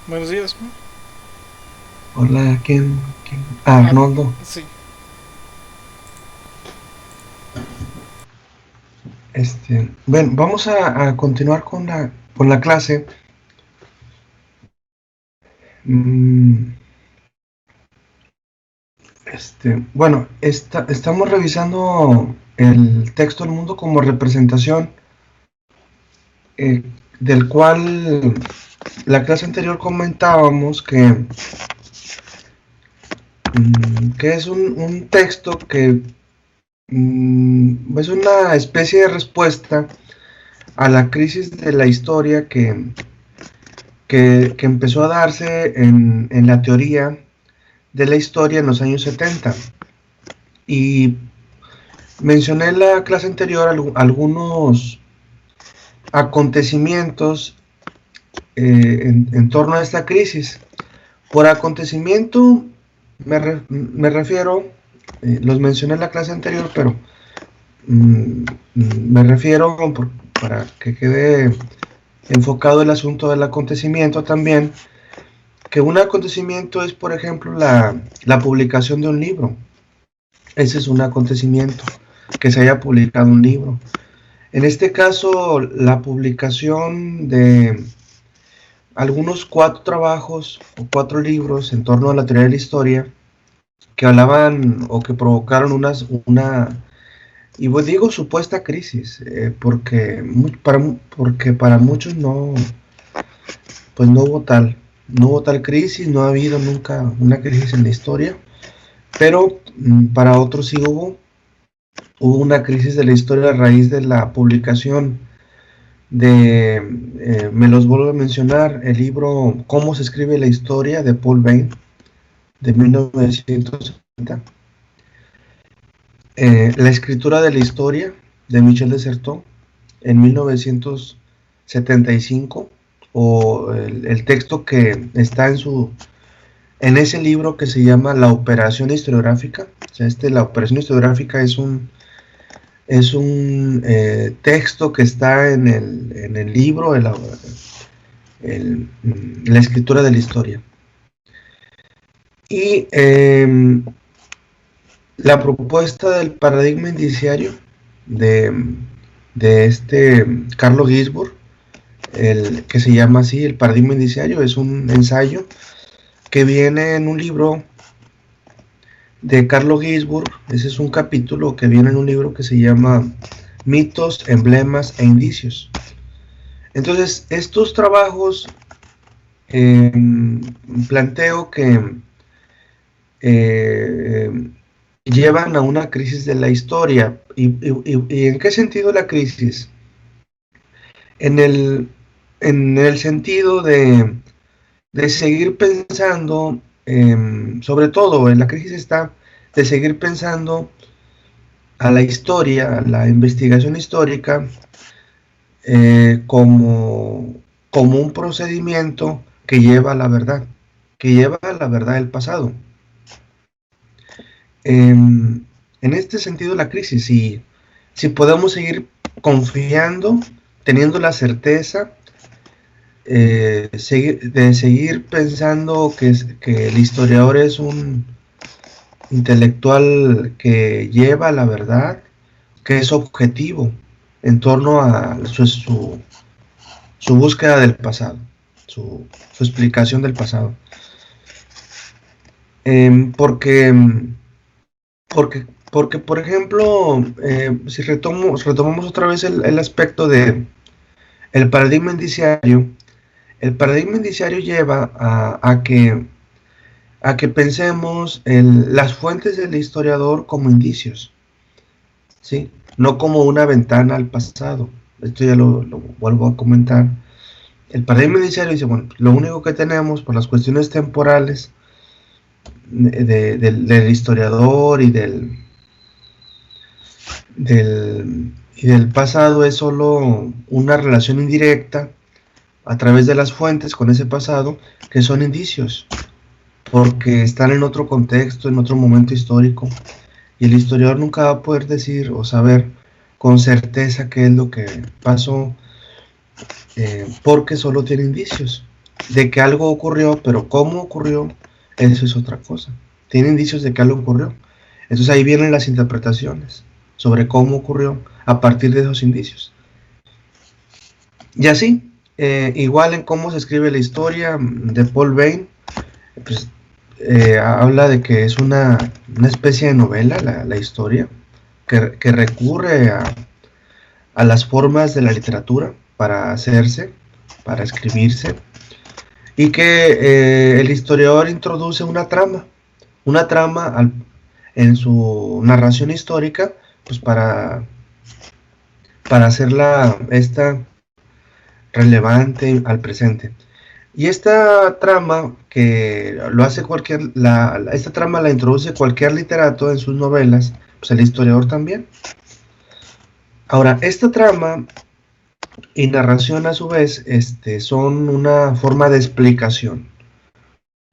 Buenos días. Hola, ¿quién? Ah, Ah, Arnoldo. sí. Bueno, vamos a continuar con la clase. Mm, bueno, estamos revisando el texto del mundo como representación, eh, del cual la clase anterior comentábamos que es un texto que es una especie de respuesta a la crisis de la historia que empezó a darse en la teoría de la historia en los años 70. Y mencioné en la clase anterior algunos acontecimientos en torno a esta crisis. Por acontecimiento me refiero, los mencioné en la clase anterior, pero mm, me refiero, para que quede enfocado el asunto del acontecimiento también, que un acontecimiento es, por ejemplo, la publicación de un libro. Ese es un acontecimiento, que se haya publicado un libro. En este caso, la publicación de algunos 4 trabajos o 4 libros en torno a la teoría de la historia que hablaban o que provocaron y pues digo supuesta crisis, porque para muchos pues no hubo tal crisis, no ha habido nunca una crisis en la historia, pero para otros sí hubo una crisis de la historia a raíz de la publicación me los vuelvo a mencionar, el libro Cómo se escribe la historia de Paul Bain, de 1970, La escritura de la historia, de Michel de Certeau, en 1975, o el texto que está en ese libro que se llama La operación historiográfica. O sea, la operación historiográfica es un texto que está en el libro, la escritura de la historia. Y la propuesta del paradigma indiciario de, Carlo Ginzburg, que se llama así, el paradigma indiciario, es un ensayo que viene en un libro de Carlo Ginzburg. Ese es un capítulo que viene en un libro que se llama Mitos, Emblemas e Indicios. Entonces, estos trabajos, eh, planteo que eh, llevan a una crisis de la historia. ¿Y en qué sentido la crisis? En el, en el sentido de seguir pensando, sobre todo en la crisis está de seguir pensando a la historia, a la investigación histórica, como un procedimiento que lleva a la verdad, que lleva a la verdad del pasado. En este sentido, la crisis, si podemos seguir confiando, teniendo la certeza, de seguir pensando que el historiador es un intelectual que lleva a la verdad, que es objetivo en torno a su búsqueda del pasado, su explicación del pasado. Porque porque, por ejemplo, si retomamos otra vez el aspecto de el paradigma indiciario. El paradigma indiciario lleva a que pensemos en las fuentes del historiador como indicios, ¿sí? No como una ventana al pasado. Esto ya lo vuelvo a comentar. El paradigma indiciario dice, bueno, lo único que tenemos por las cuestiones temporales del historiador y del pasado es solo una relación indirecta a través de las fuentes con ese pasado, que son indicios, porque están en otro contexto, en otro momento histórico, y el historiador nunca va a poder decir o saber con certeza qué es lo que pasó porque solo tiene indicios de que algo ocurrió, pero cómo ocurrió, eso es otra cosa. Tiene indicios de que algo ocurrió. Entonces ahí vienen las interpretaciones sobre cómo ocurrió a partir de esos indicios. Y así, igual en cómo se escribe la historia de Paul Vane, pues, habla de que es una especie de novela, la historia, que recurre a las formas de la literatura para hacerse, para escribirse, y que el historiador introduce una trama en su narración histórica, pues para hacerla esta relevante al presente. Y esta trama que lo hace esta trama la introduce cualquier literato en sus novelas, pues el historiador también. Ahora, esta trama y narración a su vez son una forma de explicación.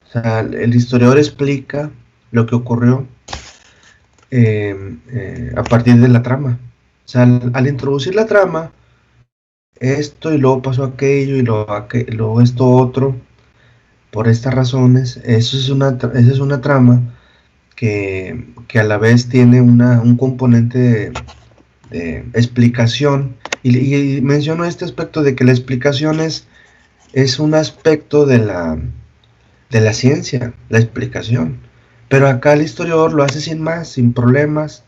O sea, el historiador explica lo que ocurrió a partir de la trama. O sea, al introducir la trama, esto y luego pasó aquello y luego esto otro, por estas razones, esa es una trama que a la vez tiene un componente de explicación. Y menciono este aspecto de que la explicación es un aspecto de la ciencia, la explicación. Pero acá el historiador lo hace sin más, sin problemas,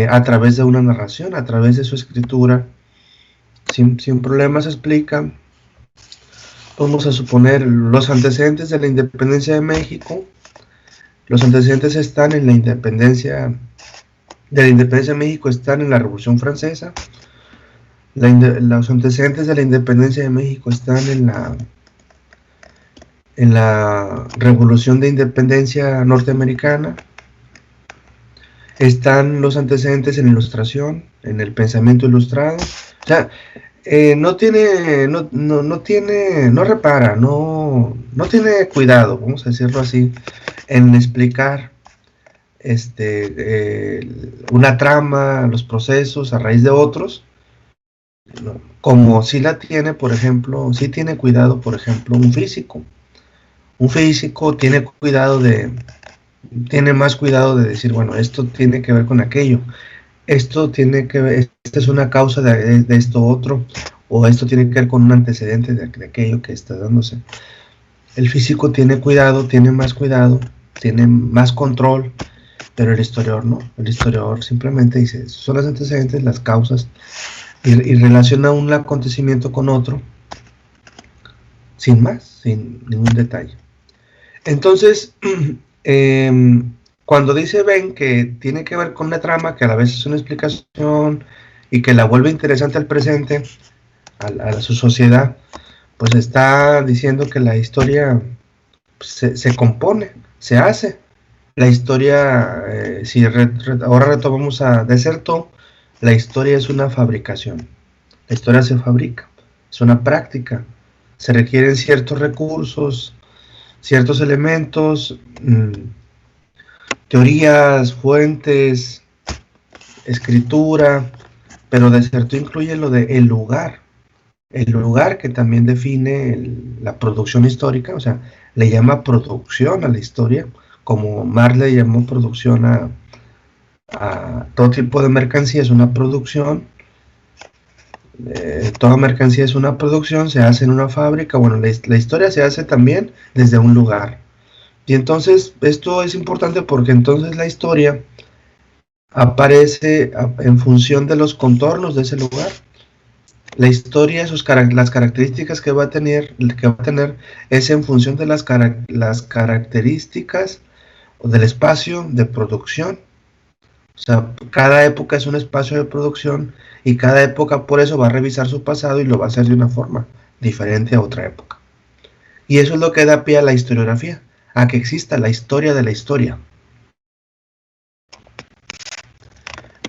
a través de una narración, a través de su escritura, sin problemas explica. Vamos a suponer los antecedentes de la independencia de México. Los antecedentes están en la independencia de México, están en la Revolución Francesa. Los antecedentes de la independencia de México están en la Revolución de Independencia norteamericana. Están los antecedentes en la Ilustración, en el pensamiento ilustrado. O sea, no tiene cuidado, vamos a decirlo así, en explicar una trama, los procesos a raíz de otros, ¿no? Como si la tiene, por ejemplo, si tiene cuidado, por ejemplo, un físico. Un físico tiene más cuidado de decir, bueno, esto tiene que ver con aquello, esta es una causa de esto otro, o esto tiene que ver con un antecedente de aquello que está dándose. El físico tiene cuidado, tiene más control, pero el historiador no. El historiador simplemente dice, son los antecedentes, las causas, y relaciona un acontecimiento con otro, sin más, sin ningún detalle. Entonces, cuando dice Ben que tiene que ver con una trama que a la vez es una explicación y que la vuelve interesante al presente, a su sociedad, pues está diciendo que la historia se compone, se hace. La historia, si ahora retomamos a Deserto, la historia es una fabricación. La historia se fabrica, es una práctica. Se requieren ciertos recursos, ciertos elementos, teorías, fuentes, escritura, pero Deserto incluye lo de el lugar que también define la producción histórica, o sea, le llama producción a la historia, como Marley llamó producción a todo tipo de mercancía, es una producción. Toda mercancía es una producción, se hace en una fábrica. Bueno, la historia se hace también desde un lugar. Y entonces esto es importante porque entonces la historia aparece en función de los contornos de ese lugar. La historia, las características que va a tener es en función de las características o del espacio de producción. O sea, cada época es un espacio de producción y cada época por eso va a revisar su pasado y lo va a hacer de una forma diferente a otra época. Y eso es lo que da pie a la historiografía, a que exista la historia de la historia.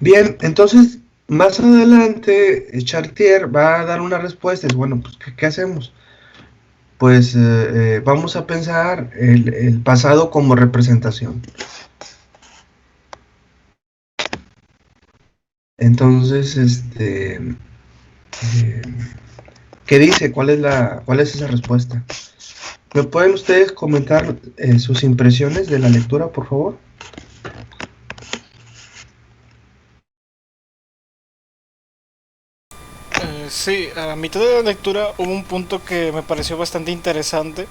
Bien, entonces más adelante Chartier va a dar una respuesta. Es bueno, pues ¿qué hacemos? Pues vamos a pensar el pasado como representación. Entonces, ¿Qué dice? ¿Cuál es esa respuesta? ¿Me pueden ustedes comentar sus impresiones de la lectura, por favor? Sí, a mitad de la lectura hubo un punto que me pareció bastante interesante.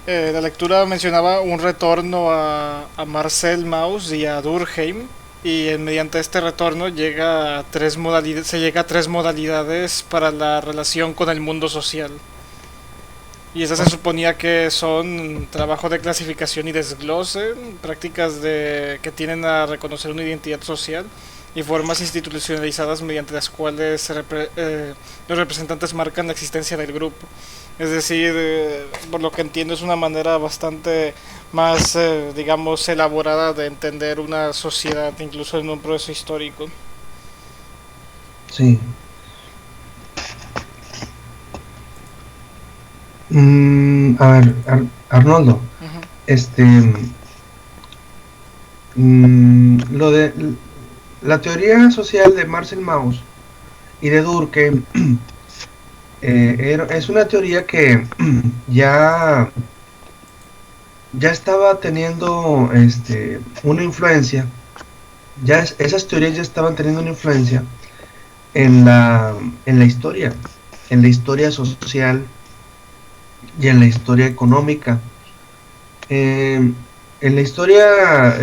La lectura mencionaba un retorno a Marcel Mauss y a Durkheim, y mediante este retorno se llega a tres modalidades para la relación con el mundo social. Y esas se suponía que son trabajo de clasificación y desglose, prácticas que tienden a reconocer una identidad social y formas institucionalizadas mediante las cuales los representantes marcan la existencia del grupo. Es decir, por lo que entiendo es una manera bastante más, digamos, elaborada de entender una sociedad, incluso en un proceso histórico. Sí. A ver, Arnoldo, Ujú. este, lo de la teoría social de Marcel Mauss y de Durkheim es una teoría que ya, ya estaba teniendo una influencia, esas teorías ya estaban teniendo una influencia en en la historia social y en la historia económica. En la historia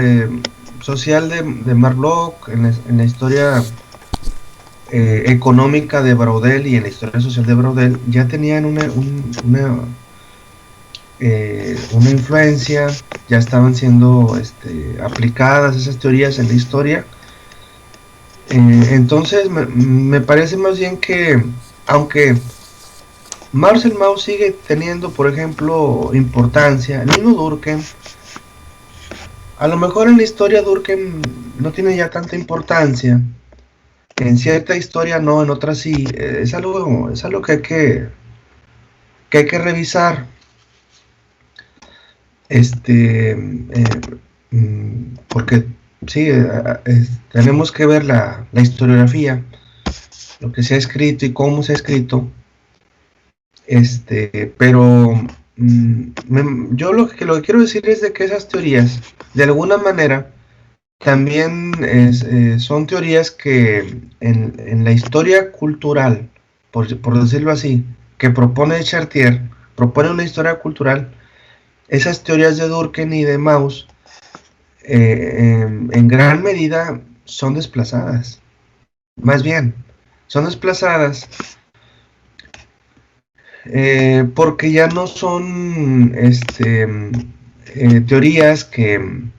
social de Marlowe, en la historia económica de Braudel y en la historia social de Braudel, ya tenían una influencia, ya estaban siendo aplicadas esas teorías en la historia. Entonces, me parece más bien que, aunque Marcel Mauss sigue teniendo, por ejemplo, importancia, el mismo Durkheim, a lo mejor en la historia Durkheim no tiene ya tanta importancia, en cierta historia no, en otras sí, es algo que hay que revisar. Porque sí, tenemos que ver la historiografía, lo que se ha escrito y cómo se ha escrito, pero yo lo que quiero decir es de que esas teorías, de alguna manera, también son teorías que en la historia cultural, por decirlo así, que propone Chartier, propone una historia cultural, esas teorías de Durkheim y de Mauss en gran medida son desplazadas. Más bien, son desplazadas porque ya no son teorías que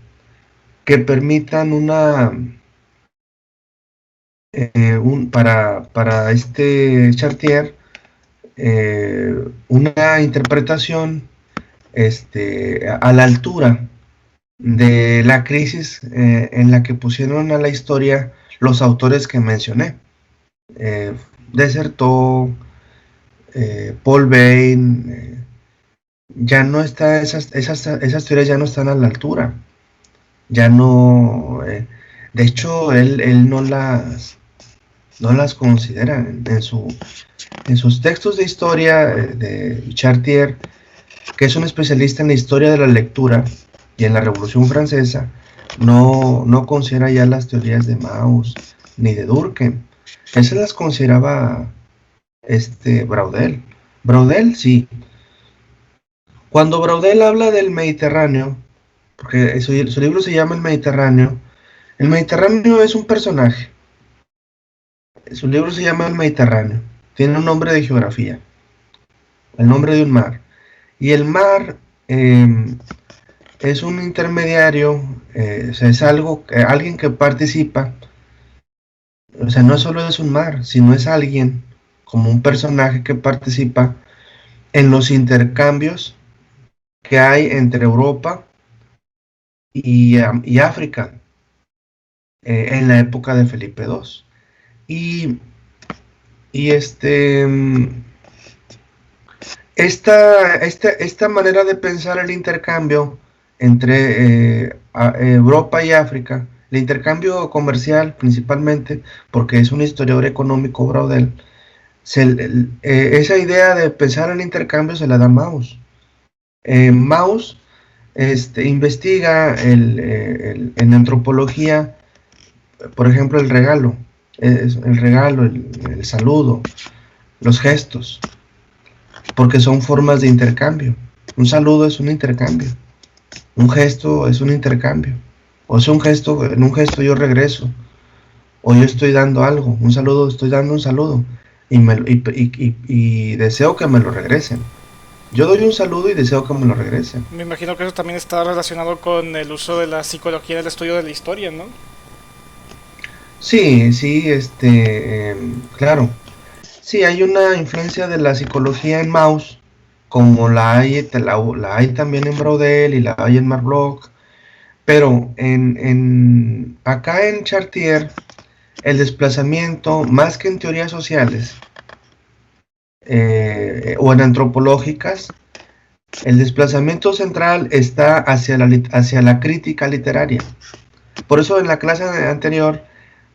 permitan para este Chartier una interpretación a la altura de la crisis en la que pusieron a la historia los autores que mencioné. Eh, Desertó, Paul Bain, ya no está, esas teorías ya no están a la altura. Ya no, de hecho, él no las considera en sus textos de historia de Chartier, que es un especialista en la historia de la lectura y en la Revolución Francesa, no considera ya las teorías de Mauss ni de Durkheim. Él se las consideraba Braudel. Braudel, sí. Cuando Braudel habla del Mediterráneo, porque su libro se llama El Mediterráneo es un personaje. Su libro se llama El Mediterráneo. Tiene un nombre de geografía, el nombre de un mar. Y el mar es un intermediario, o sea, es alguien que participa, o sea, no solo es un mar, sino es alguien, como un personaje que participa en los intercambios que hay entre Europa y África en la época de Felipe II. Y, y esta manera de pensar el intercambio entre Europa y África, el intercambio comercial principalmente, porque es un historiador económico, Braudel, esa idea de pensar en intercambio se la da Mauss. Mauss investiga en antropología, por ejemplo, el regalo, el saludo, los gestos, porque son formas de intercambio. Un saludo es un intercambio, un gesto es un intercambio, o es un gesto, en un gesto yo regreso, o yo estoy dando algo, un saludo, estoy dando un saludo, y deseo que me lo regresen. Yo doy un saludo y deseo que me lo regresen. Me imagino que eso también está relacionado con el uso de la psicología del estudio de la historia, ¿no? Sí, sí, claro. Sí, hay una influencia de la psicología en Mauss, como la hay también en Braudel y la hay en Marc Bloch, pero acá en Chartier, el desplazamiento, más que en teorías sociales o en antropológicas, el desplazamiento central está hacia la crítica literaria. Por eso en la clase anterior,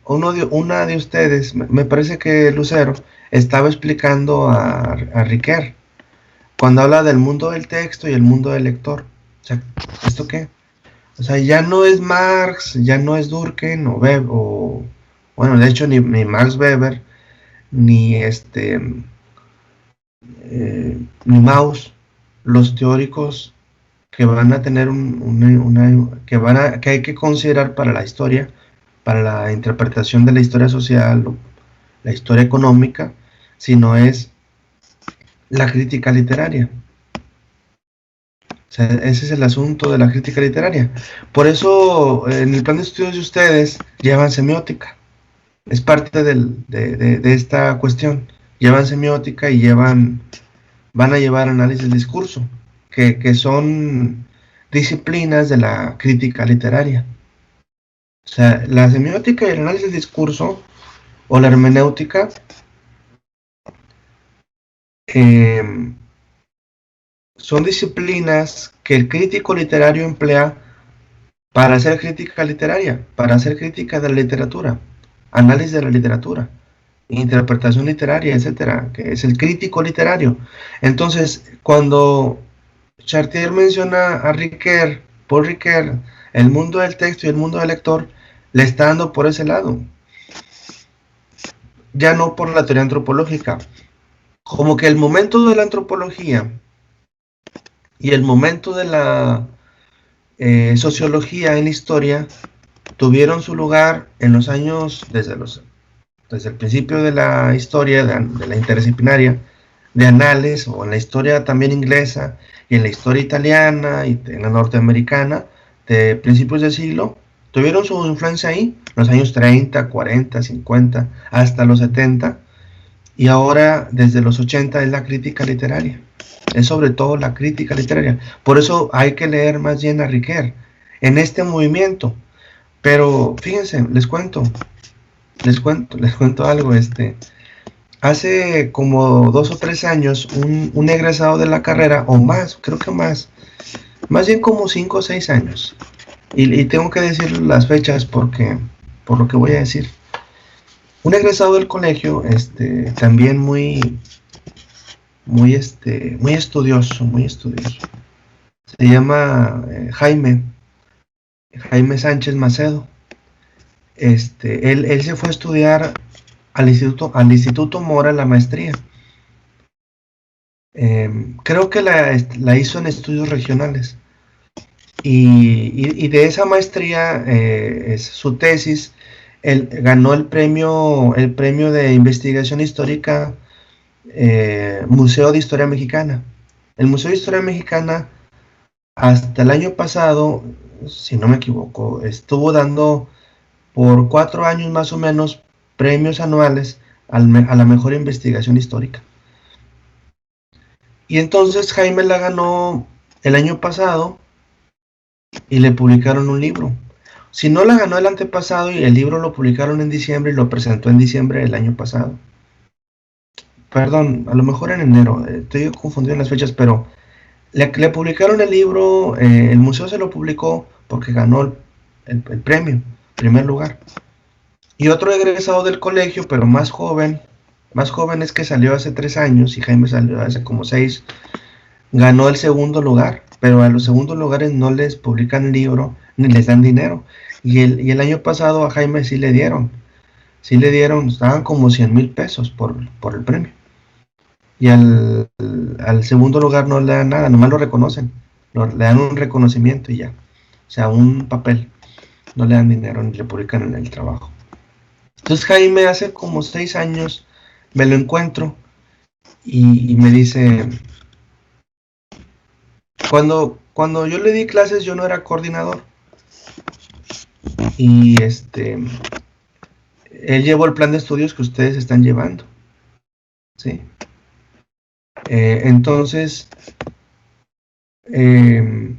una de ustedes, me parece que Lucero, estaba explicando a Riquet, cuando habla del mundo del texto y el mundo del lector. O sea, ¿esto qué? O sea, ya no es Marx, ya no es Durkheim o Weber, bueno, de hecho ni Max Weber, ni ni Mauss, los teóricos que van a tener que hay que considerar para la historia, para la interpretación de la historia social, o la historia económica, sino es la crítica literaria. O sea, ese es el asunto de la crítica literaria. Por eso, en el plan de estudios de ustedes, llevan semiótica. Es parte de esta cuestión. Llevan semiótica y van a llevar análisis del discurso, que son disciplinas de la crítica literaria. O sea, la semiótica y el análisis del discurso, o la hermenéutica, son disciplinas que el crítico literario emplea para hacer crítica literaria, para hacer crítica de la literatura, análisis de la literatura, interpretación literaria, etcétera, que es el crítico literario. Entonces, cuando Chartier menciona a Riquet, Paul Riquet, el mundo del texto y el mundo del lector, le está dando por ese lado, ya no por la teoría antropológica. Como que el momento de la antropología y el momento de la sociología en la historia tuvieron su lugar en los años, desde el principio de la historia, de la interdisciplinaria, de Anales, o en la historia también inglesa, y en la historia italiana, y en la norteamericana, de principios del siglo, tuvieron su influencia ahí, en los años 30, 40, 50, hasta los 70, y ahora desde los 80 es la crítica literaria. Es sobre todo la crítica literaria. Por eso hay que leer más bien a Riquet en este movimiento. Pero fíjense, les cuento algo. Hace como 2 o 3 años, un egresado de la carrera, o más, creo que más bien como 5 o 6 años. Y tengo que decir las fechas por lo que voy a decir. Un egresado del colegio, también muy estudioso, Se llama Jaime Sánchez Macedo. Él se fue a estudiar al Instituto Mora la maestría. Creo que la hizo en estudios regionales. Y de esa maestría, es su tesis. Él ganó el premio de investigación histórica, Museo de Historia Mexicana. El Museo de Historia Mexicana, hasta el año pasado, si no me equivoco, estuvo dando por 4 años más o menos premios anuales a la mejor investigación histórica. Y entonces Jaime la ganó el año pasado y le publicaron un libro. Si no la ganó el antepasado, y el libro lo publicaron en diciembre y lo presentó en diciembre del año pasado. Perdón, a lo mejor en enero, estoy confundido en las fechas, pero le publicaron el libro, el museo se lo publicó porque ganó el premio, primer lugar. Y otro egresado del colegio, pero más joven, más joven es que salió hace 3 años y Jaime salió hace como 6, ganó el segundo lugar, pero a los segundos lugares no les publican libro ni les dan dinero. Y el año pasado a Jaime sí le dieron, estaban como 100,000 pesos por el premio. Y al segundo lugar no le dan nada, nomás lo reconocen, le dan un reconocimiento y ya, o sea, un papel, no le dan dinero ni le publican en el trabajo. Entonces Jaime hace como 6 años me lo encuentro y me dice, cuando yo le di clases yo no era coordinador y él llevó el plan de estudios que ustedes están llevando, ¿sí? Entonces me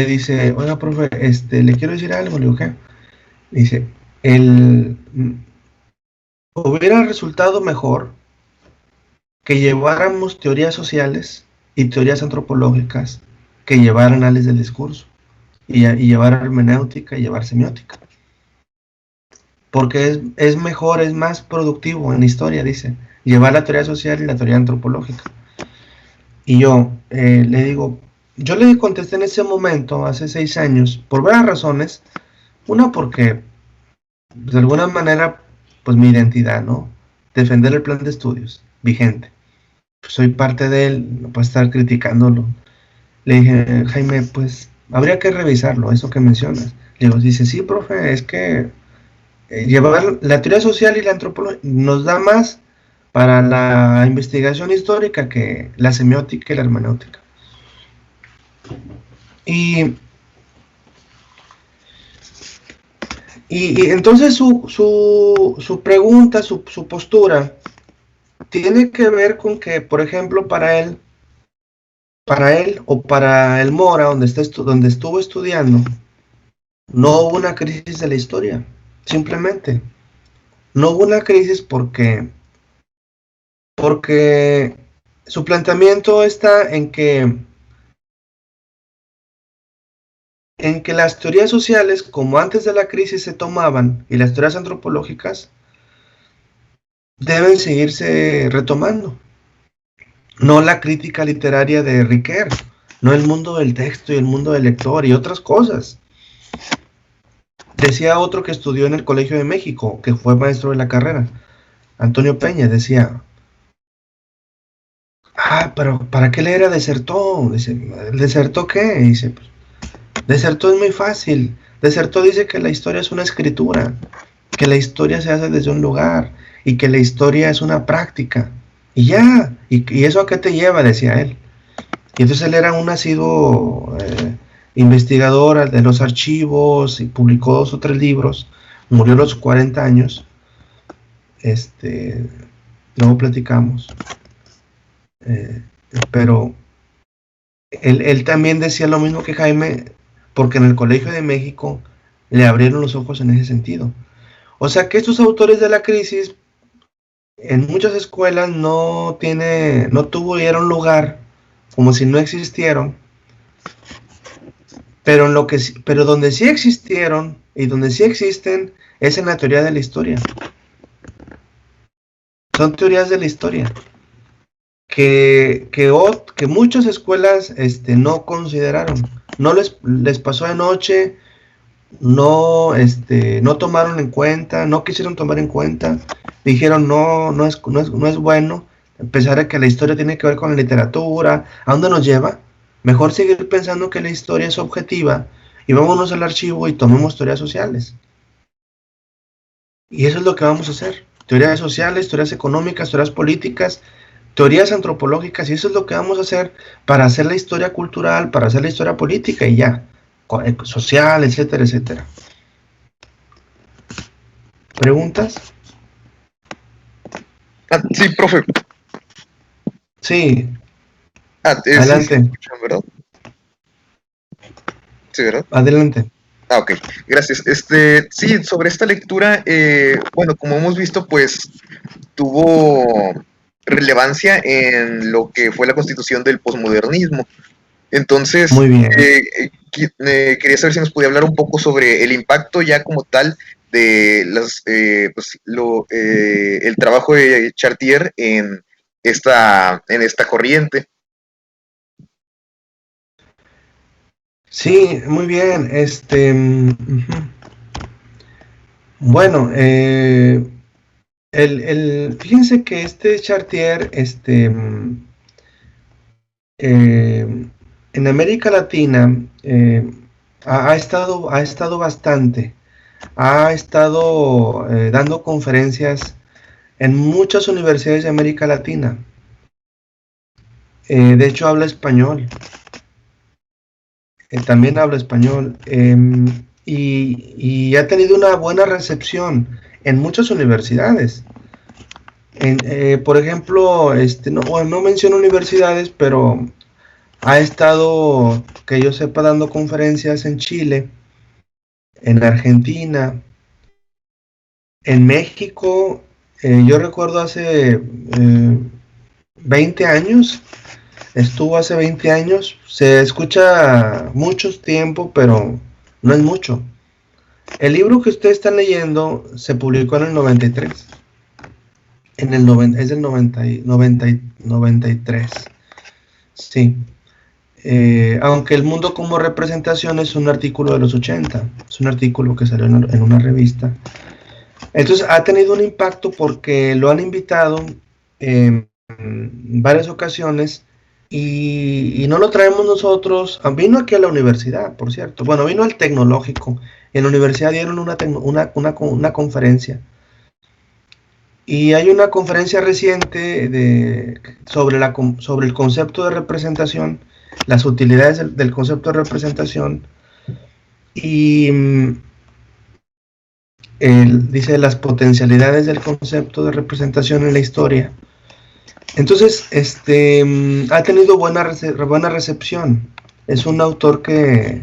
dice, oiga, profe, le quiero decir algo. Le digo, ¿qué? Dice, hubiera resultado mejor que lleváramos teorías sociales y teorías antropológicas que llevar análisis del discurso y llevar hermenéutica y llevar semiótica. Porque es mejor, es más productivo en historia, dice, llevar la teoría social y la teoría antropológica. Y yo le digo, yo le contesté en ese momento, hace 6 años, por varias razones. Una, porque pues, de alguna manera, pues mi identidad, ¿no? Defender el plan de estudios vigente. Pues, soy parte de él, no puedo estar criticándolo. Le dije, Jaime, pues habría que revisarlo, eso que mencionas. Le digo, dice, sí, profe, es que llevar la teoría social y la antropología nos da más para la investigación histórica que la semiótica y la hermenéutica. Y entonces su pregunta, su postura, tiene que ver con que, por ejemplo, para él o para el Mora, donde estuvo estudiando, no hubo una crisis de la historia, simplemente. No hubo una crisis porque su planteamiento está en que las teorías sociales, como antes de la crisis se tomaban, y las teorías antropológicas, deben seguirse retomando. No la crítica literaria de Riquer, no el mundo del texto y el mundo del lector y otras cosas. Decía otro que estudió en el Colegio de México, que fue maestro de la carrera, Antonio Peña, decía, pero ¿para qué leer a Desertó? Dice, ¿Desertó qué? Dice, pues, Desertó es muy fácil. Desertó dice que la historia es una escritura, que la historia se hace desde un lugar y que la historia es una práctica. Y ya, ¿y eso a qué te lleva? Decía él. Y entonces él era un asiduo investigador de los archivos y publicó 2 o 3 libros. Murió a los 40 años. Luego platicamos. Pero él también decía lo mismo que Jaime, porque en el Colegio de México le abrieron los ojos en ese sentido. O sea que estos autores de la crisis en muchas escuelas no tuvieron lugar, como si no existieron, pero donde sí existieron y donde sí existen es en la teoría de la historia. Son teorías de la historia que muchas escuelas no consideraron, no les pasó de noche, no tomaron en cuenta, no quisieron tomar en cuenta, dijeron no es bueno, a pesar de que la historia tiene que ver con la literatura. ¿A dónde nos lleva? Mejor seguir pensando que la historia es objetiva y vámonos al archivo y tomemos teorías sociales. Y eso es lo que vamos a hacer, teorías sociales, teorías económicas, teorías políticas, teorías antropológicas, y eso es lo que vamos a hacer para hacer la historia cultural, para hacer la historia política y ya, social, etcétera, etcétera. ¿Preguntas? Sí, profe. Sí. Adelante. Sí, ¿verdad? Sí, ¿verdad? Adelante. Ok, gracias. Sí, sobre esta lectura, bueno, como hemos visto, pues tuvo relevancia en lo que fue la constitución del posmodernismo. Entonces, muy bien. Quería saber si nos podía hablar un poco sobre el impacto ya como tal de el trabajo de Chartier en esta corriente. Sí, muy bien. Bueno, fíjense que este Chartier, en América Latina, ha estado bastante, ha estado dando conferencias en muchas universidades de América Latina. De hecho, habla español. También habla español. Y ha tenido una buena recepción en muchas universidades. Por ejemplo, no menciono universidades, pero ha estado, que yo sepa, dando conferencias en Chile, en Argentina, en México. Yo recuerdo hace 20 años, estuvo hace 20 años. Se escucha mucho tiempo, pero no es mucho. El libro que ustedes están leyendo se publicó en el 93. Es del 93. Sí. Aunque El mundo como representación es un artículo de los 80. Es un artículo que salió en una revista. Entonces ha tenido un impacto porque lo han invitado en varias ocasiones y no lo traemos nosotros. Vino aquí a la universidad, por cierto. Bueno, vino al tecnológico. En la universidad dieron una conferencia. Y hay una conferencia reciente sobre el concepto de representación, las utilidades del concepto de representación, y dice las potencialidades del concepto de representación en la historia. Entonces, ha tenido buena recepción. Es un autor que,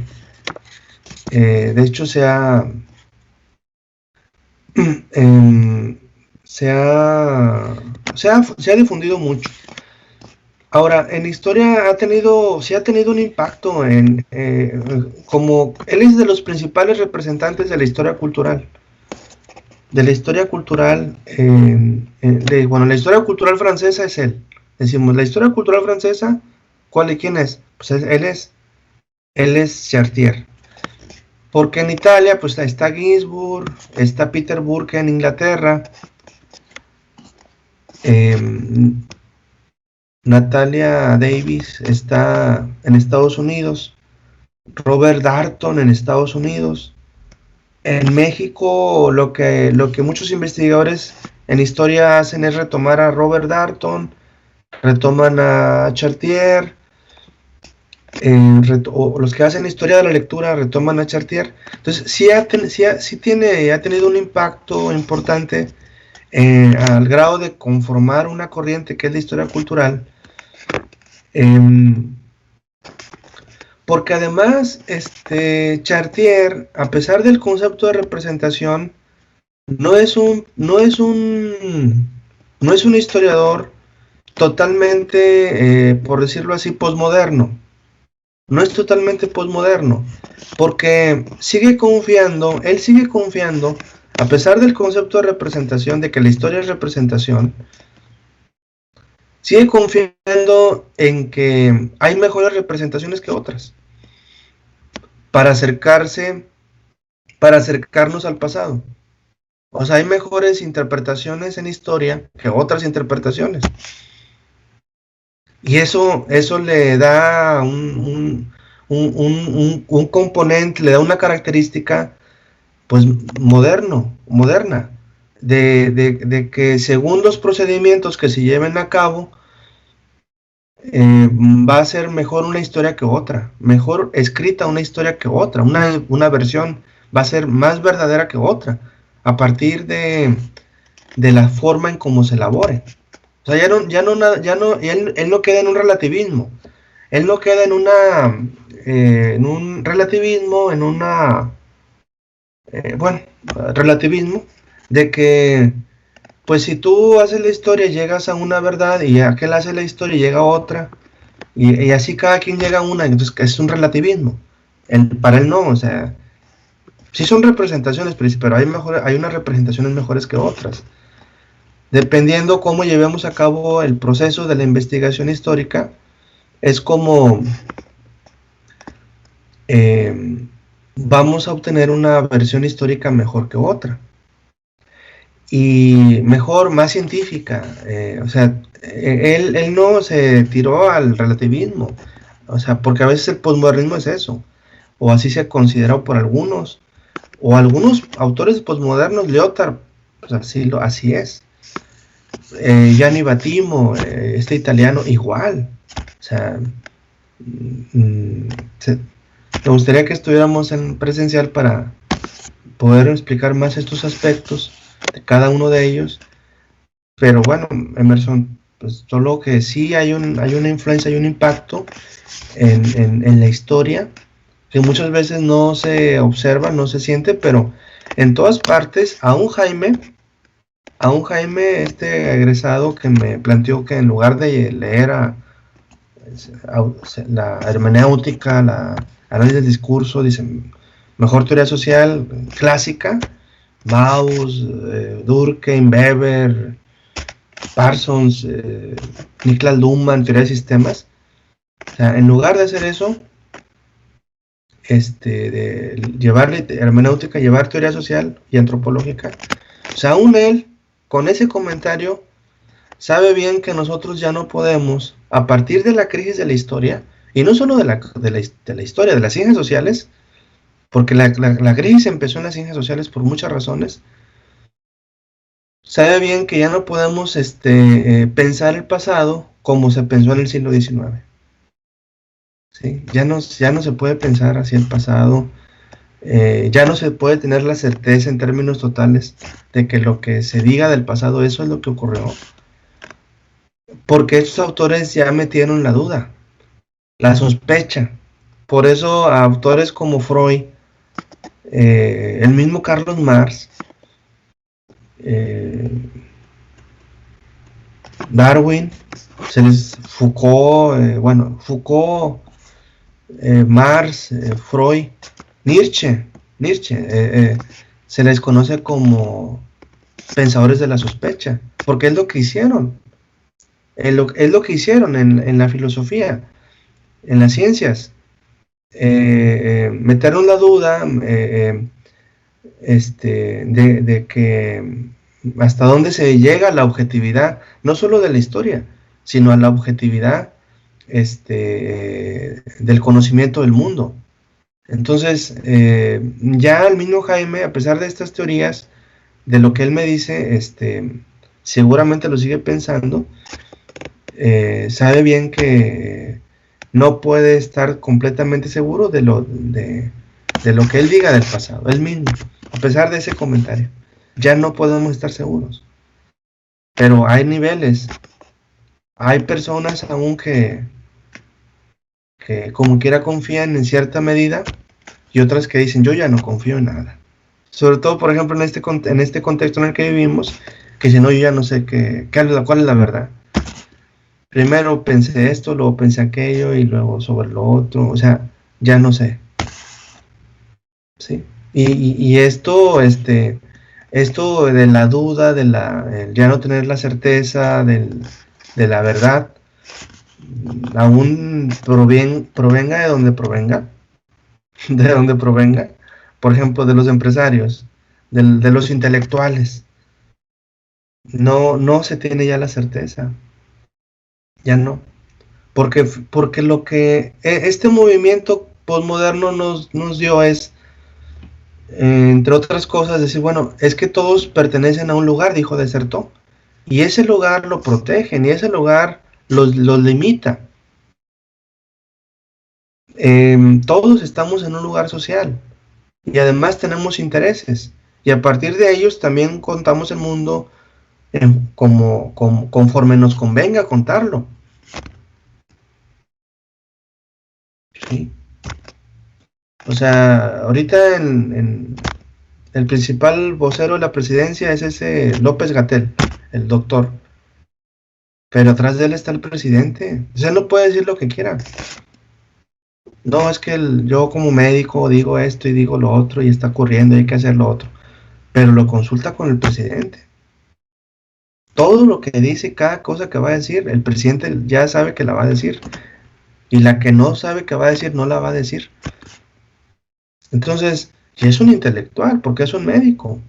de hecho, se ha difundido mucho. Ahora, en historia sí ha tenido un impacto como él es de los principales representantes de la historia cultural. La historia cultural francesa es él. Decimos, la historia cultural francesa, ¿quién es? Pues él es Chartier. Porque en Italia, pues está Ginsburg, está Peter Burke en Inglaterra, Natalia Davis está en Estados Unidos, Robert Darnton en Estados Unidos. En México, lo que muchos investigadores en historia hacen es retomar a Robert Darnton, retoman a Chartier, o los que hacen historia de la lectura retoman a Chartier. Entonces sí ha tenido un impacto importante al grado de conformar una corriente que es la historia cultural, porque además Chartier, a pesar del concepto de representación, no es un historiador totalmente, por decirlo así, posmoderno. No es totalmente posmoderno, porque él sigue confiando, a pesar del concepto de representación, de que la historia es representación, sigue confiando en que hay mejores representaciones que otras para acercarnos al pasado. O sea, hay mejores interpretaciones en historia que otras interpretaciones. Y eso le da un componente, le da una característica, pues, moderna, de que según los procedimientos que se lleven a cabo, va a ser mejor una historia que otra, mejor escrita una historia que otra, una versión va a ser más verdadera que otra, a partir de la forma en cómo se elabore. O sea, él no queda en un relativismo. Él no queda en un relativismo, relativismo de que, pues, si tú haces la historia llegas a una verdad y aquel hace la historia y llega a otra, y así cada quien llega a una. Entonces es un relativismo. Para él no, o sea, Sí son representaciones, pero hay unas representaciones mejores que otras. Dependiendo cómo llevemos a cabo el proceso de la investigación histórica, es como vamos a obtener una versión histórica mejor que otra. Y mejor, más científica. O sea, él no se tiró al relativismo. O sea, porque a veces el posmodernismo es eso. O así se ha considerado por algunos. O algunos autores posmodernos, Lyotard, pues así es. Gianni Battimo, este italiano, igual. O sea, me gustaría que estuviéramos en presencial para poder explicar más estos aspectos de cada uno de ellos. Pero bueno, Emerson, pues solo que sí hay una influencia, hay un impacto en la historia que muchas veces no se observa, no se siente, pero en todas partes, aún Jaime, este egresado que me planteó que en lugar de leer la hermenéutica, la análisis del discurso, dicen, mejor teoría social clásica, Mauss, Durkheim, Weber, Parsons, Niklas Luhmann, teoría de sistemas. O sea, en lugar de hacer eso, de llevar hermenéutica, llevar teoría social y antropológica, o sea, aún él, con ese comentario, sabe bien que nosotros ya no podemos, a partir de la crisis de la historia, y no solo de la historia, de las ciencias sociales, porque la crisis empezó en las ciencias sociales por muchas razones, sabe bien que ya no podemos pensar el pasado como se pensó en el siglo XIX. ¿Sí? Ya no se puede pensar hacia el pasado, ya no se puede tener la certeza en términos totales de que lo que se diga del pasado, eso es lo que ocurrió. Porque estos autores ya metieron la duda, la sospecha. Por eso a autores como Freud, el mismo Carlos Marx, Darwin, Foucault, Marx, Freud, Nietzsche, se les conoce como pensadores de la sospecha, porque es lo que hicieron, es lo que hicieron en la filosofía, en las ciencias, meternos la duda de que hasta dónde se llega a la objetividad, no solo de la historia, sino a la objetividad del conocimiento del mundo. Entonces, ya el mismo Jaime, a pesar de estas teorías, de lo que él me dice, seguramente lo sigue pensando, sabe bien que no puede estar completamente seguro de lo que él diga del pasado, él mismo, a pesar de ese comentario. Ya no podemos estar seguros. Pero hay niveles, hay personas aún que como quiera confían en cierta medida y otras que dicen yo ya no confío en nada. Sobre todo, por ejemplo, en este contexto en el que vivimos, que si no yo ya no sé cuál es la verdad. Primero pensé esto, luego pensé aquello y luego sobre lo otro, o sea, ya no sé. ¿Sí? Y esto de la duda, ya no tener la certeza de la verdad, aún provenga de donde provenga, por ejemplo, de los empresarios, de los intelectuales, no se tiene ya la certeza, ya no, porque lo que este movimiento posmoderno nos dio es, entre otras cosas, decir, bueno, es que todos pertenecen a un lugar, dijo Dessertó, y ese lugar lo protegen, y ese lugar los limita. Todos estamos en un lugar social, y además tenemos intereses, y a partir de ellos también contamos el mundo conforme nos convenga contarlo. ¿Sí? O sea, ahorita el principal vocero de la presidencia es ese López-Gatell, el doctor. Pero atrás de él está el presidente. O sea, no puede decir lo que quiera. no, es que yo como médico digo esto y digo lo otro y está ocurriendo y hay que hacer lo otro, pero lo consulta con el presidente. Todo lo que dice, cada cosa que va a decir, el presidente ya sabe que la va a decir, y la que no sabe que va a decir, no la va a decir. Entonces, y es un intelectual, porque es un médico,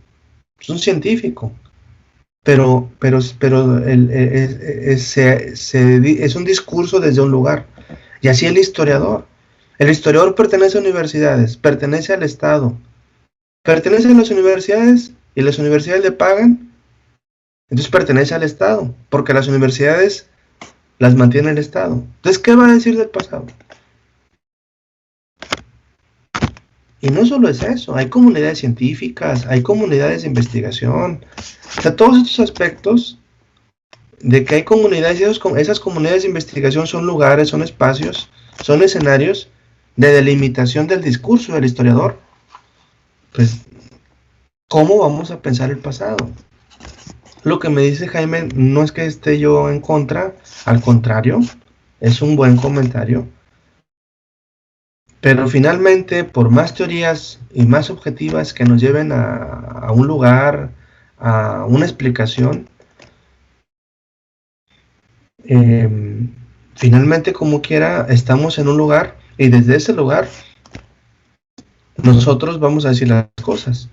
es un científico, pero es un discurso desde un lugar. Y así el historiador. El historiador pertenece a universidades, pertenece al Estado, pertenece a las universidades y las universidades le pagan, entonces pertenece al Estado, porque las universidades las mantiene el Estado. Entonces, ¿qué va a decir del pasado? Y no solo es eso, hay comunidades científicas, hay comunidades de investigación, o sea, todos estos aspectos de que hay comunidades, esas comunidades de investigación son lugares, son espacios, son escenarios de delimitación del discurso del historiador. Pues, ¿cómo vamos a pensar el pasado? Lo que me dice Jaime no es que esté yo en contra, al contrario, es un buen comentario. Pero finalmente, por más teorías y más objetivas que nos lleven a un lugar, a una explicación, finalmente, como quiera, estamos en un lugar y desde ese lugar nosotros vamos a decir las cosas.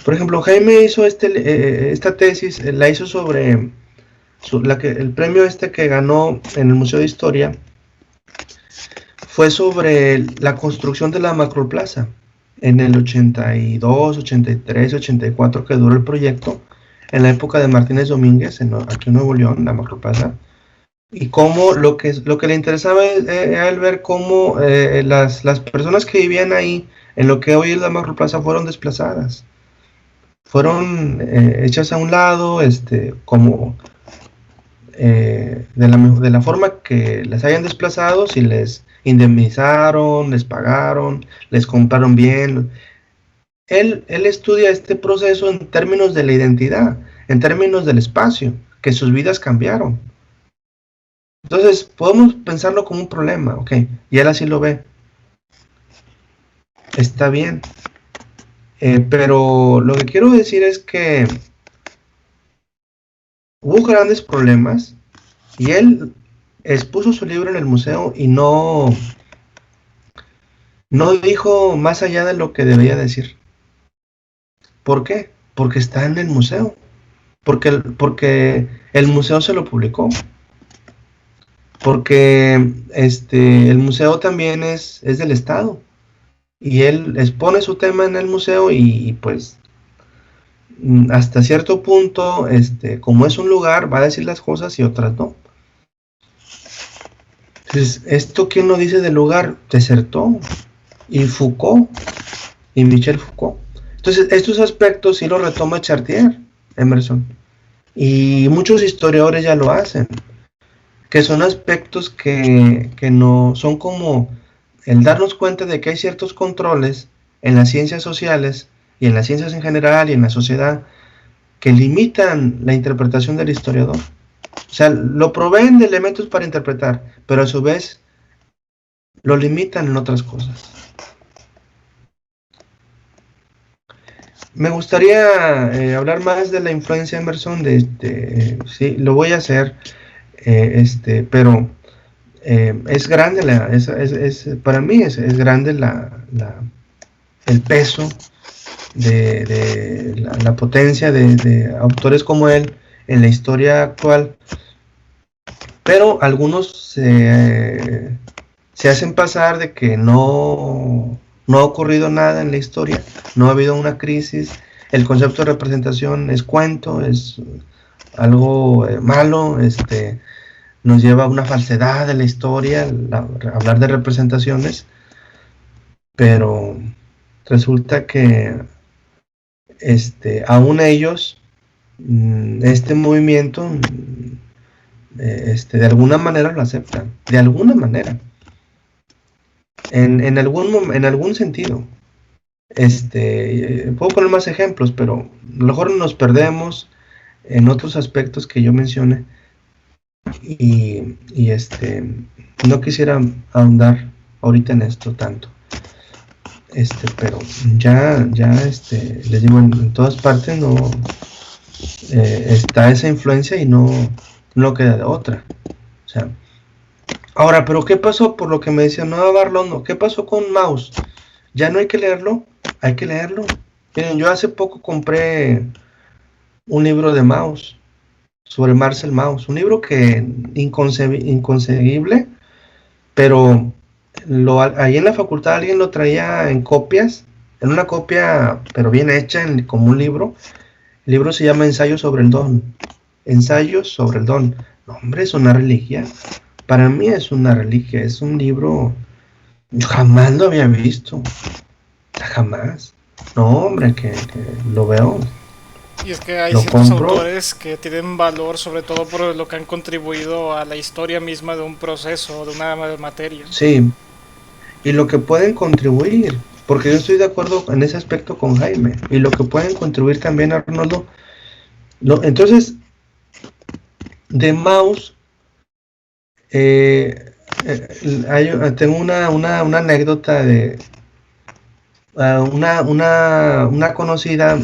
Por ejemplo, Jaime hizo esta tesis, la hizo sobre el premio que ganó en el Museo de Historia, fue sobre la construcción de la Macroplaza en el 82, 83, 84 que duró el proyecto, en la época de Martínez Domínguez, aquí en Nuevo León, la Macroplaza, y cómo lo que le interesaba era el ver cómo las personas que vivían ahí, en lo que hoy es la Macroplaza, fueron desplazadas, fueron hechas a un lado, como de la forma que les hayan desplazado, si les indemnizaron, les pagaron, les compraron bien. Él estudia este proceso en términos de la identidad, en términos del espacio, que sus vidas cambiaron. Entonces, podemos pensarlo como un problema, ok, y él así lo ve. Está bien. Pero lo que quiero decir es que hubo grandes problemas y él expuso su libro en el museo y no dijo más allá de lo que debía decir. ¿Por qué? Porque está en el museo. Porque el museo se lo publicó. Porque el museo también es del Estado. Y él expone su tema en el museo y pues hasta cierto punto, como es un lugar, va a decir las cosas y otras no. Entonces, ¿esto quién lo dice del lugar? Desertó. Y Foucault, y Michel Foucault. Entonces, estos aspectos sí los retoma Chartier, Emerson. Y muchos historiadores ya lo hacen. Que son aspectos que no son como el darnos cuenta de que hay ciertos controles en las ciencias sociales y en las ciencias en general y en la sociedad que limitan la interpretación del historiador. O sea, lo proveen de elementos para interpretar, pero a su vez lo limitan en otras cosas. Me gustaría hablar más de la influencia de Emerson, sí, lo voy a hacer, pero es grande, para mí es grande el peso de la potencia de autores como él en la historia actual, pero algunos se hacen pasar de que no ha ocurrido nada en la historia, no ha habido una crisis, el concepto de representación es cuento, es algo malo, nos lleva a una falsedad de la historia, hablar de representaciones, pero resulta que aún ellos, este movimiento, de alguna manera lo aceptan, de alguna manera. En algún sentido. Puedo poner más ejemplos, pero a lo mejor nos perdemos en otros aspectos que yo mencioné y no quisiera ahondar ahorita en esto tanto. Pero ya, les digo, en todas partes no está esa influencia y no queda de otra. O sea, ahora, pero ¿qué pasó? Por lo que me decía Nueva Barlondo, ¿qué pasó con Mauss? ¿Ya no hay que leerlo? Hay que leerlo. Miren, yo hace poco compré un libro de Mauss, sobre Marcel Mauss, un libro que inconcebible, pero ahí en la facultad alguien lo traía en copias, en una copia, pero bien hecha, como un libro. El libro se llama Ensayos sobre el Don. Ensayos sobre el Don. No, hombre, es una reliquia. Para mí es una reliquia, es un libro, yo jamás lo había visto, jamás. No, hombre, que lo veo. Y es que hay Lo ciertos compro. autores que tienen valor, sobre todo por lo que han contribuido a la historia misma de un proceso, de una materia. Sí, y lo que pueden contribuir, porque yo estoy de acuerdo en ese aspecto con Jaime, y lo que pueden contribuir también, Arnoldo. Entonces, de Mauss, tengo una anécdota de una conocida,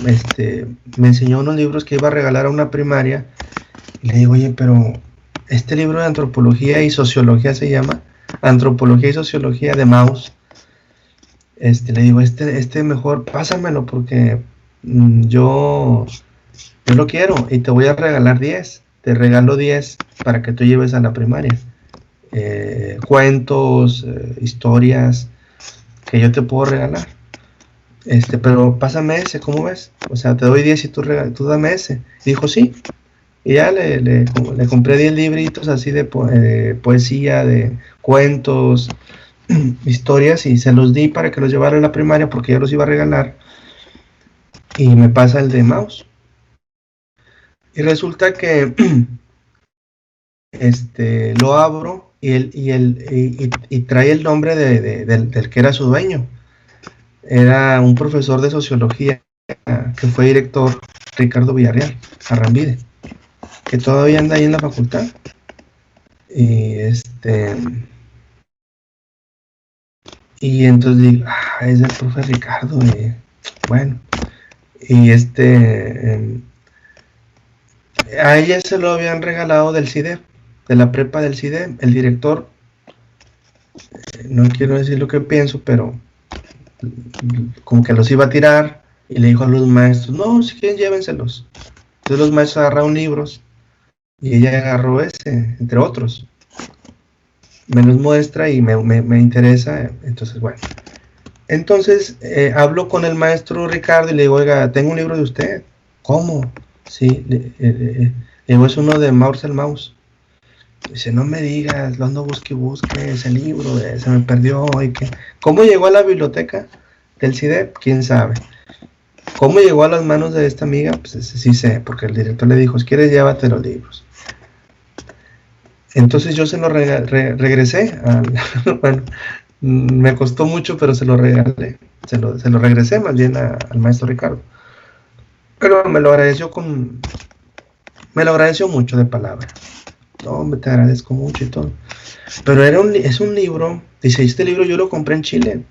me enseñó unos libros que iba a regalar a una primaria, y le digo, oye, pero este libro de antropología y sociología se llama Antropología y Sociología de Mauss. Le digo, mejor pásamelo porque yo lo quiero y te voy a regalar 10. Te regalo 10 para que tú lleves a la primaria. Cuentos, historias que yo te puedo regalar. Pero pásame ese, ¿cómo ves? O sea, te doy 10 y tú dame ese. Y dijo, sí. Y ya le compré 10 libritos así de poesía, de cuentos, historias, y se los di para que los llevara a la primaria porque ya los iba a regalar. Y me pasa el de Mauss. Y resulta que lo abro y trae el nombre del que era su dueño. Era un profesor de sociología que fue director, Ricardo Villarreal Arrambide, que todavía anda ahí en la facultad. Y y entonces digo, es el profe Ricardo, bueno, y a ella se lo habían regalado del CIDE, de la prepa del CIDE, el director, no quiero decir lo que pienso, pero como que los iba a tirar, y le dijo a los maestros, no, si quieren llévenselos. Entonces los maestros agarraron libros, y ella agarró ese, entre otros. Me los muestra y me interesa, entonces bueno. Entonces hablo con el maestro Ricardo y le digo, oiga, tengo un libro de usted. ¿Cómo? Sí, le digo, es uno de Marcel Mauss. Dice, no me digas, lo ando busque ese libro, se me perdió. ¿Cómo llegó a la biblioteca del CIDEP? ¿Quién sabe? ¿Cómo llegó a las manos de esta amiga? Pues sí sé, porque el director le dijo, si quieres llévate los libros. Entonces yo se lo regresé. Bueno, me costó mucho, pero se lo regalé. Se lo regresé más bien al maestro Ricardo. Pero me lo agradeció mucho de palabra. No, te agradezco mucho y todo. Pero es un libro, dice, este libro yo lo compré en Chile.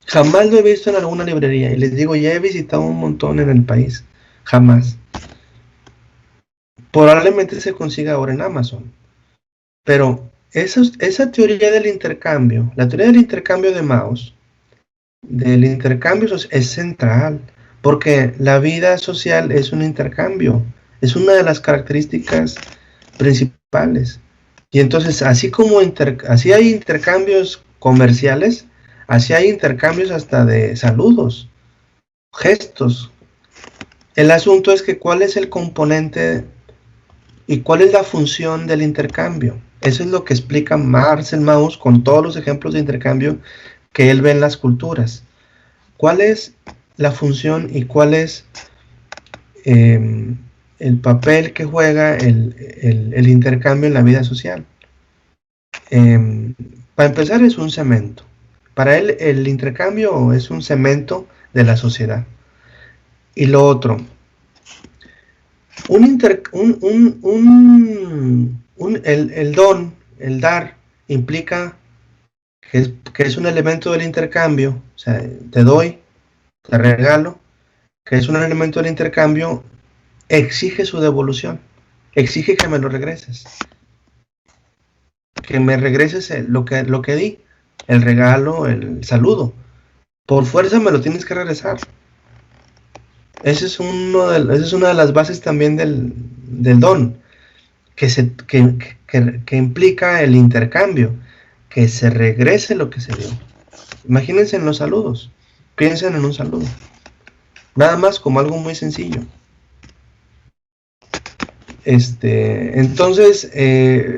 Jamás lo he visto en alguna librería. Y les digo, ya he visitado un montón en el país. Jamás. Probablemente se consiga ahora en Amazon. Pero esa teoría del intercambio, la teoría del intercambio de Mauss, del intercambio es central. Porque la vida social es un intercambio. Es una de las características principales. Y entonces, así hay intercambios comerciales, así hay intercambios hasta de saludos, gestos. El asunto es que cuál es el componente y cuál es la función del intercambio. Eso es lo que explica Marcel Mauss con todos los ejemplos de intercambio que él ve en las culturas. ¿Cuál es la función y cuál es el papel que juega el intercambio en la vida social? Para empezar, es un cemento. Para él el intercambio es un cemento de la sociedad. Y lo otro, el don, el dar, implica que es un elemento del intercambio, o sea, te doy, te regalo, que es un elemento del intercambio, exige su devolución, exige que me lo regreses, que me regreses lo que di, el regalo, el saludo. Por fuerza me lo tienes que regresar. Esa es una de las bases también del don, que implica el intercambio, que se regrese lo que se dio. Imagínense en los saludos, piensen en un saludo, nada más como algo muy sencillo. Entonces,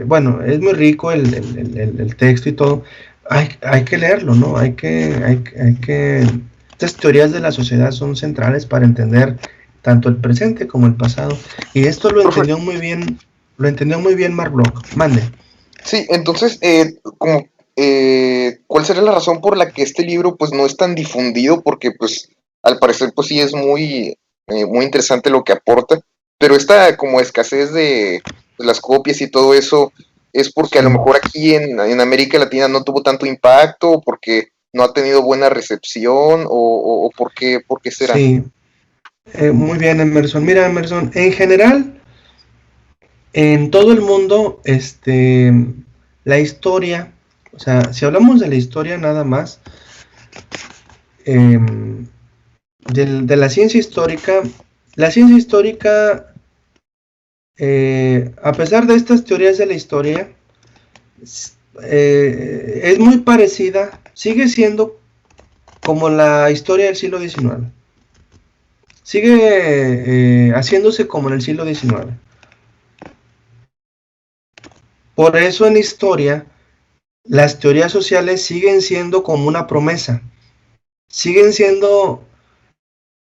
bueno, es muy rico el texto y todo. Hay que leerlo, ¿no? Hay que estas teorías de la sociedad son centrales para entender tanto el presente como el pasado. Y esto lo entendió muy bien Mark Bloch. Mande. Sí, entonces, ¿cuál sería la razón por la que este libro pues no es tan difundido? Porque pues al parecer pues sí es muy interesante lo que aporta, pero esta como escasez de las copias y todo eso es porque a lo mejor aquí en América Latina no tuvo tanto impacto, o porque no ha tenido buena recepción, o por qué será. Sí, muy bien, Emerson. Mira, Emerson, en general, en todo el mundo, la historia, o sea, si hablamos de la historia nada más, de la ciencia histórica, a pesar de estas teorías de la historia, es muy parecida, sigue siendo como la historia del siglo XIX. Sigue haciéndose como en el siglo XIX. Por eso en historia, las teorías sociales siguen siendo como una promesa. Siguen siendo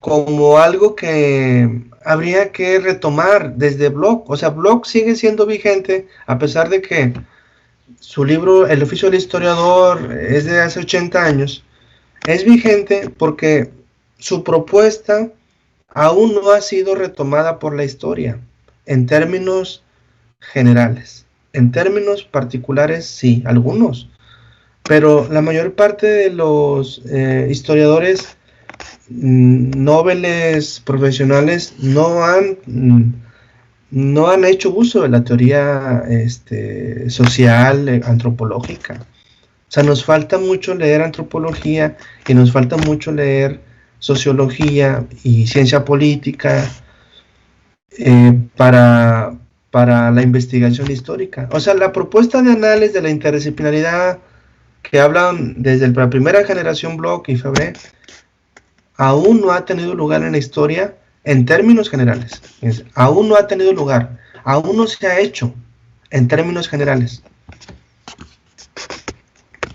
como algo que habría que retomar desde Bloch. O sea, Bloch sigue siendo vigente a pesar de que su libro El oficio del historiador es de hace 80 años. Es vigente porque su propuesta aún no ha sido retomada por la historia en términos generales. En términos particulares, sí, algunos. Pero la mayor parte de los historiadores nobles profesionales no han hecho uso de la teoría social, antropológica. O sea, nos falta mucho leer antropología y nos falta mucho leer sociología y ciencia política para la investigación histórica. O sea, la propuesta de análisis de la interdisciplinaridad que hablan desde la primera generación Bloch y Fabre aún no ha tenido lugar en la historia en términos generales. Aún no ha tenido lugar, aún no se ha hecho en términos generales.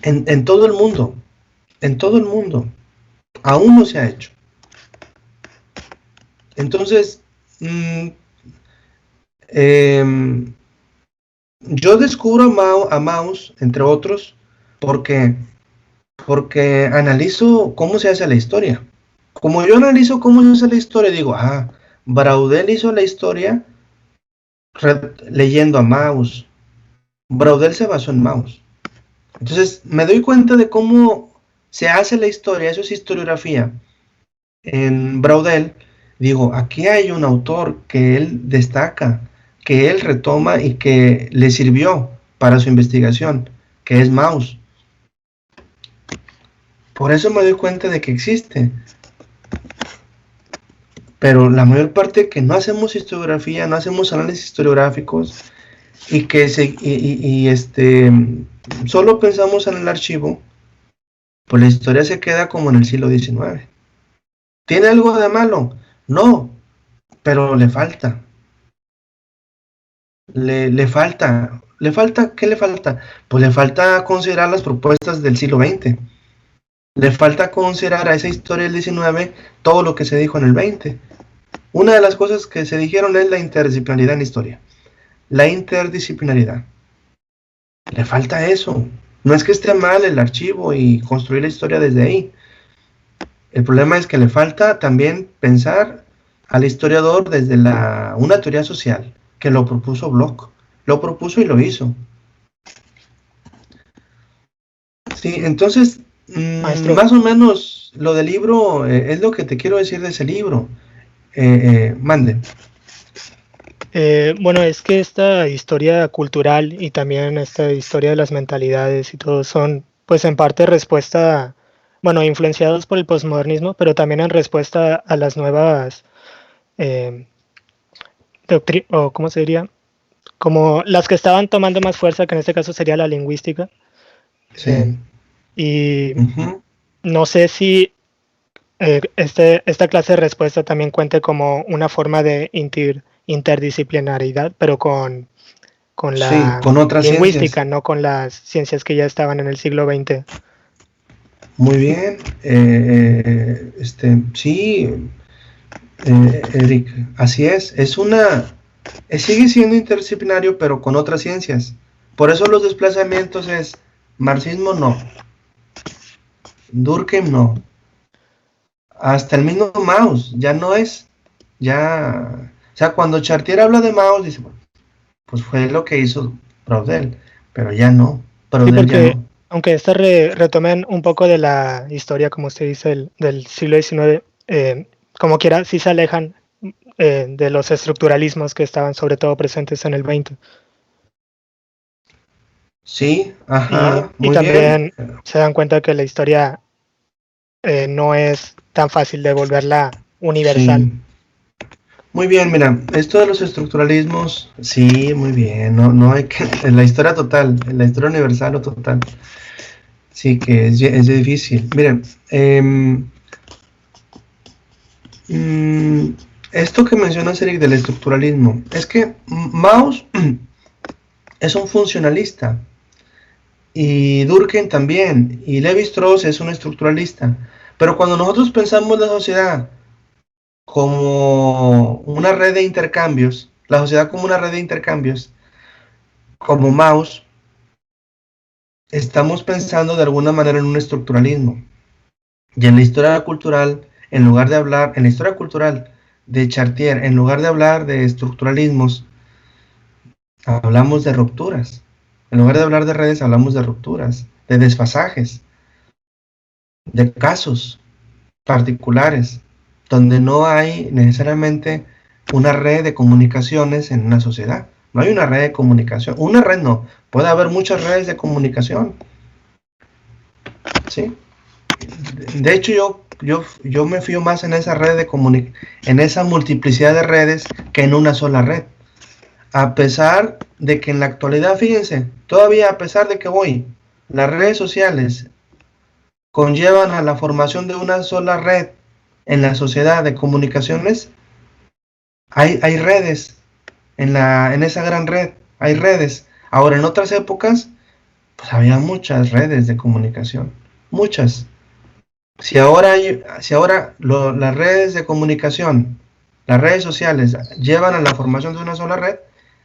En todo el mundo, aún no se ha hecho. Entonces, yo descubro a Mauss, entre otros, porque analizo cómo se hace la historia. Como yo analizo cómo se hace la historia, digo, Braudel hizo la historia leyendo a Mauss. Braudel se basó en Mauss. Entonces, me doy cuenta de cómo se hace la historia, eso es historiografía. En Braudel, digo, aquí hay un autor que él destaca, que él retoma y que le sirvió para su investigación, que es Mauss. Por eso me doy cuenta de que existe. Pero la mayor parte que no hacemos historiografía, no hacemos análisis historiográficos y que solo pensamos en el archivo, pues la historia se queda como en el siglo XIX. ¿Tiene algo de malo? No, pero le falta. Le falta. ¿Qué le falta? Pues le falta considerar las propuestas del siglo XX. Le falta considerar a esa historia del XIX todo lo que se dijo en el XX. Una de las cosas que se dijeron es la interdisciplinaridad en historia. La interdisciplinaridad. Le falta eso. No es que esté mal el archivo y construir la historia desde ahí. El problema es que le falta también pensar al historiador desde una teoría social, que lo propuso Bloch. Lo propuso y lo hizo. Sí, entonces, Maestro. más o menos lo del libro es lo que te quiero decir de ese libro. Mande. Bueno, es que esta historia cultural y también esta historia de las mentalidades y todo son, pues en parte respuesta, bueno, influenciados por el posmodernismo, pero también en respuesta a las nuevas, eh, o ¿cómo se diría? Como las que estaban tomando más fuerza, que en este caso sería la lingüística. Sí. Y Ujú. no sé si esta clase de respuesta también cuente como una forma de interdisciplinaridad, pero con Sí, la con otras ciencias. lingüística, no con las ciencias que ya estaban en el siglo XX. Muy bien. Sí, Eric, así es. Sigue siendo interdisciplinario, pero con otras ciencias. Por eso los desplazamientos es marxismo no, Durkheim no, hasta el mismo Mauss ya no es, o sea, cuando Chartier habla de Mauss dice, bueno, pues fue lo que hizo Braudel, pero ya no, Sí, Braudel ya porque no. aunque estas retomen un poco de la historia, como usted dice, del siglo XIX, como quiera, sí se alejan de los estructuralismos que estaban sobre todo presentes en el XX. Sí, Y, ajá, y muy bien. también se dan cuenta que la historia no es tan fácil de volverla universal. Sí, muy bien, mira, esto de los estructuralismos, sí, muy bien, no hay que, en la historia total, en la historia universal o total, sí que es difícil. Miren, esto que mencionas, Eric, del estructuralismo, es que Mauss es un funcionalista, y Durkheim también, y Levi-Strauss es un estructuralista, pero cuando nosotros pensamos la sociedad como una red de intercambios, la sociedad como una red de intercambios, como Mauss, estamos pensando de alguna manera en un estructuralismo. Y en la historia cultural, en lugar de hablar, en la historia cultural de Chartier, en lugar de hablar de estructuralismos, hablamos de rupturas. En lugar de hablar de redes, hablamos de rupturas, de desfasajes, de casos particulares, donde no hay necesariamente una red de comunicaciones en una sociedad. No hay una red de comunicación. Una red no. Puede haber muchas redes de comunicación. ¿Sí? De hecho, yo me fío más en esa red en esa multiplicidad de redes que en una sola red. A pesar de que en la actualidad, fíjense, todavía a pesar de que hoy las redes sociales conllevan a la formación de una sola red en la sociedad de comunicaciones, hay redes en esa gran red, hay redes. Ahora, en otras épocas, pues había muchas redes de comunicación, muchas. Si ahora las redes de comunicación, las redes sociales llevan a la formación de una sola red,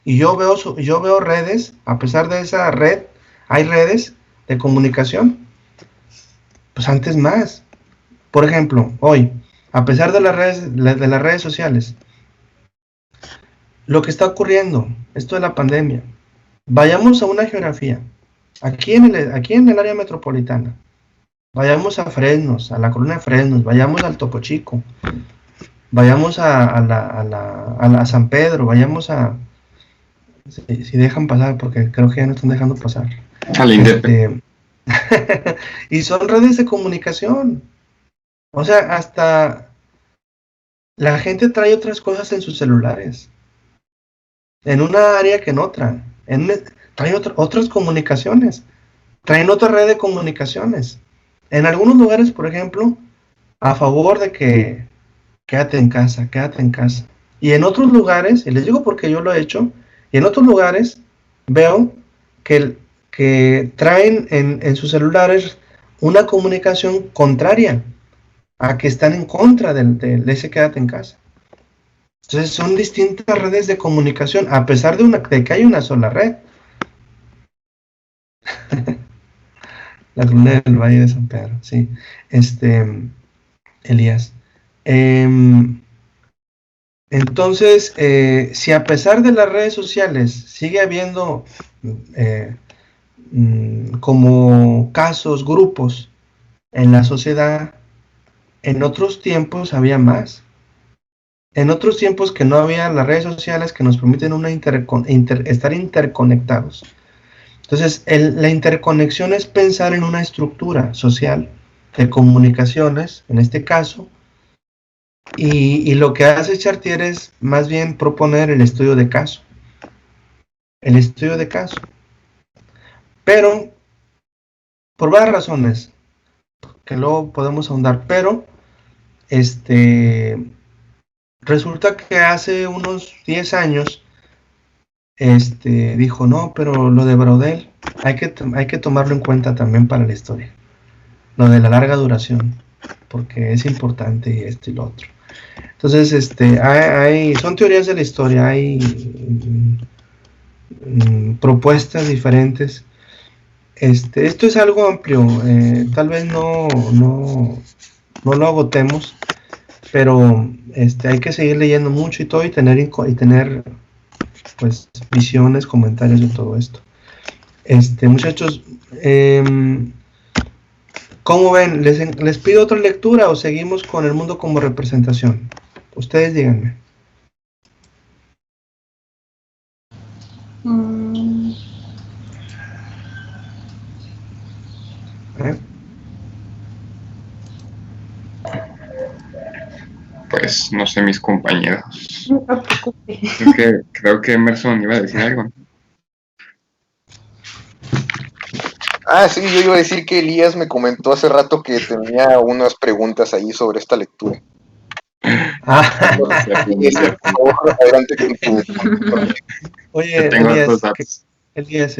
y yo veo redes, a pesar de esa red, hay redes de comunicación, pues antes más. Por ejemplo, hoy, a pesar de las redes sociales, lo que está ocurriendo, esto de la pandemia, vayamos a una geografía, aquí en el área metropolitana, vayamos a Fresnos, a la colonia de Fresnos, vayamos al Topo Chico, vayamos a San Pedro, vayamos si dejan pasar, porque creo que ya no están dejando pasar. Al Indepe. Y son redes de comunicación. O sea, hasta la gente trae otras cosas en sus celulares, en una área que en otra. Trae otras comunicaciones, traen otra red de comunicaciones. En algunos lugares, por ejemplo, a favor de que quédate en casa, quédate en casa. Y en otros lugares, y les digo porque yo lo he hecho, y en otros lugares veo que traen en sus celulares una comunicación contraria a que están en contra de ese quédate en casa. Entonces son distintas redes de comunicación, a pesar de que hay una sola red. La columna del Valle de San Pedro, sí. Elías. Entonces, si a pesar de las redes sociales sigue habiendo como casos, grupos en la sociedad. En otros tiempos había más. En otros tiempos que no había las redes sociales que nos permiten estar interconectados. Entonces, la interconexión es pensar en una estructura social de comunicaciones, en este caso, y lo que hace Chartier es más bien proponer el estudio de caso. El estudio de caso. Pero, por varias razones, que luego podemos ahondar, pero, resulta que hace unos 10 años, dijo, no, pero lo de Braudel hay que tomarlo en cuenta también para la historia. Lo de la larga duración, porque es importante y esto y lo otro. Entonces, son teorías de la historia, hay propuestas diferentes. Esto es algo amplio, tal vez no lo agotemos, pero hay que seguir leyendo mucho y todo y tener pues visiones, comentarios de todo esto. Muchachos, ¿cómo ven? ¿Les pido otra lectura o seguimos con el mundo como representación? Ustedes díganme. Pues no sé, mis compañeros. No te preocupes. Creo que Emerson iba a decir algo. Sí, yo iba a decir que Elías me comentó hace rato que tenía unas preguntas ahí sobre esta lectura. Adelante con tu... Oye, Elías,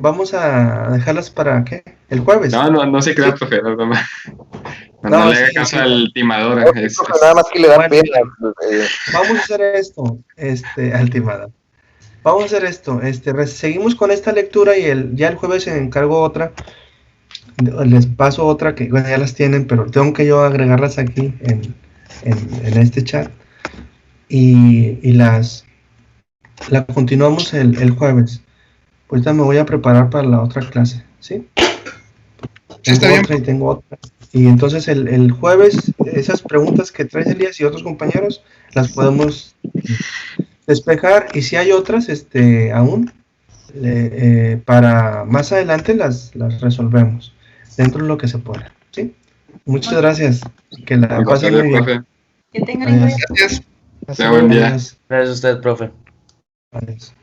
vamos a dejarlas para ¿qué? ¿El jueves? No se crea, profe. No le haga caso al timador. Nada más que le da pena. Vamos a hacer esto, al timador. Vamos a hacer esto, seguimos con esta lectura y ya el jueves se encargo otra. Les paso otra que bueno, ya las tienen, pero tengo que yo agregarlas aquí en este chat y la continuamos el jueves. Ahorita me voy a preparar para la otra clase, ¿sí? Tengo otra. Y entonces el jueves, esas preguntas que traes, Elías, y otros compañeros, las podemos despejar. Y si hay otras, aún, para más adelante las resolvemos dentro de lo que se pueda, ¿sí? Muchas gracias. Que la pasen muy bien. Que tengan un buen día. Gracias. Buen día. Gracias a usted, profe. Adiós.